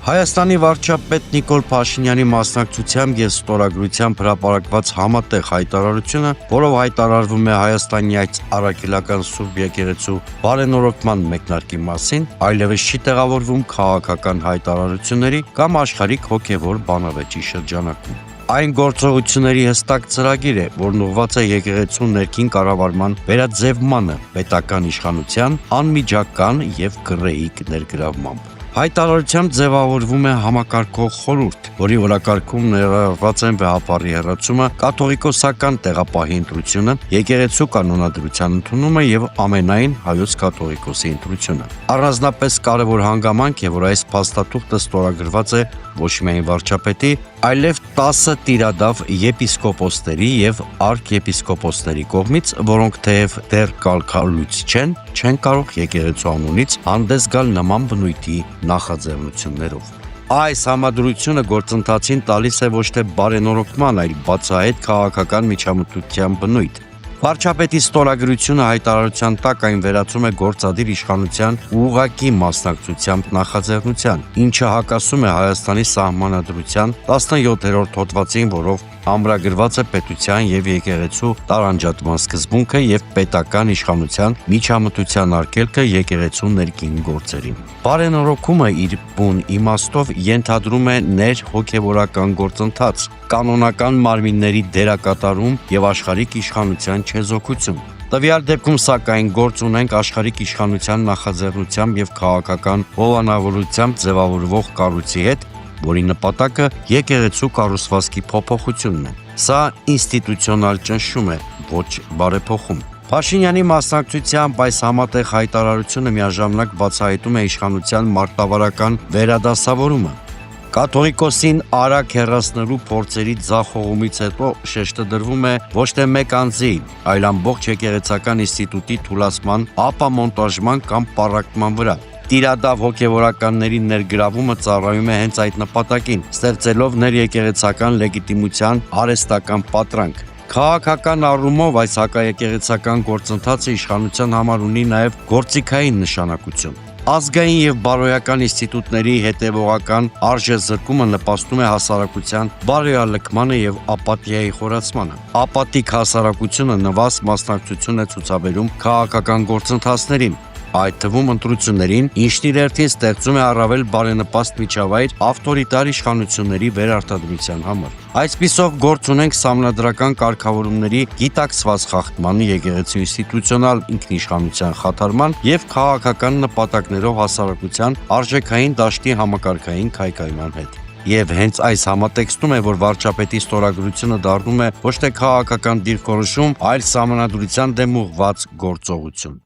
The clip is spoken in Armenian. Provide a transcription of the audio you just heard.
Հայաստանի վարչապետ Նիկոլ Փաշինյանի մասնակցությամբ և ստորագրությամբ հրապարակված համատեղ հայտարարությունը, որով հայտարարվում է Հայաստանի այդ առաքելական Սուրբ եկեղեցու բարենորոգման մեկնարկի մասին, այլևս չի տեղավորվում քաղաքական հայտարարությունների կամ աշխարհիկ հոգևոր բանավեճի շրջանակում։ Այն գործողությունների հստակ ծրագիր է, որն ուղղված է եկեղեցու ներքին կառավարման վերաձևմանը, պետական իշխանության անմիջական և գռեհիկ ներգրավմամբ։ Հայտարարությամբ ձևավորվում է համակարգող խորհուրդ, որի օրակարգում ներառված են վեհապարի հեռացումը, կաթողիկոսական տեղապահի ընտրությունը, եկեղեցու կանոնադրության ընդունումը և ամենայն հայոց կաթողիկոսի ընտրությունը։ Առանձնապես կարևոր հանգամանք է, որ այս փաստաթուղթը ստորագրված է ոչ միայն վարչապետի, այլև 10 տիրադավ եպիսկոպոսների և արքեպիսկոպոսների կողմից, որոնք թեև դեռ կարգալույց չեն կարող եկեղեցու անունից հանդես գալ նման բնույթի նախաձեռնություններով։ Այս համադրությունը գործընթացին տալիս է ոչ թե բարենորոգման, այլ բացահայտ քաղաքական միջամտության բնույթ։ Վարչապետի ստորագրությունը հայտարարության տակ այն վերածում է գործադիր իշխանության ուղղակի մասնակցությամբ նախաձեռնության, ինչը հակասում է Հայաստանի Սահմանադրության 17-րդ հոդվածին, որով ամրագրված է պետության և եկեղեցու տարանջատման սկզբունքը և պետական իշխանության միջամտության արգելքը եկեղեցու ներքին գործերին։ Բարենորոգումը իր բուն իմաստով ենթադրում է ներհոգևորական գործընթաց, կանոնական մարմինների դերակատարում և աշխարհիկ իշխանության չեզոքություն։ Տվյալ դեպքում, սակայն, գործ ունենք աշխարհիկ իշխանության նախաձեռնությամբ և քաղաքական հովանավորությամբ ձևավորվող կառույցի հետ, որի նպատակը եկեղեցու կառուցվածքի փոփոխությունն է։ Սա ինստիտուցիոնալ ճնշում է, ոչ բարեփոխում։ Փաշինյանի մասնակցությամբ այս համատեղ հայտարարությունը միաժամանակ բացահայտում է իշխանության մարտավարական վերադասավորումը։ Կաթողիկոսին արագ հեռացնելու փորձերի ձախողումից հետո շեշտը դրվում է ոչ թե մեկ անձի, այլ ամբողջ եկեղեցական ինստիտուտի թուլացման, ապամոնտաժման կամ պառակտման վրա։ Տիրադավ հոգևորականների ներգրավումը ծառայում է հենց այդ նպատակին, ստեղծելով ներեկեղեցական լեգիտիմության արհեստական պատրանք։ Քաղաքական առումով այս հակաեկեղեցական գործընթացը իշխանության համար ունի նաև գործիքային նշանակություն։ Ազգային և բարոյական ինստիտուտների հետևողական արժեզրկումը նպաստում է հասարակության բարոյալքմանը և ապաթիայի խորացմանը։ Ապաթիկ հասարակությունը նվազ մասնակցություն է ցուցաբերում քաղաքական գործընթացներին, այդ թվում ընտրություններին, ինչն իր հերթին ստեղծում է առավել բարենպաստ միջավայր ավտորիտար իշխանությունների վերարտադրության համար։ Այսպիսով գործ ունենք սահմանադրական կարգավորումների գիտակցված խախտմանը, եկեղեցու ինստիտուցիոնալ ինքնիշխանության խաթարման և քաղաքական նպատակներով հասարակության արժեքային դաշտի համակարգային քայքայման հետ։ Եվ հենց այս համատեքստում է, որ վարչապետի ստորագրությունը դառնում է ոչ թե քաղաքական դիրքորոշում, այլ սահմանադրության դեմ ուղղված գործողություն։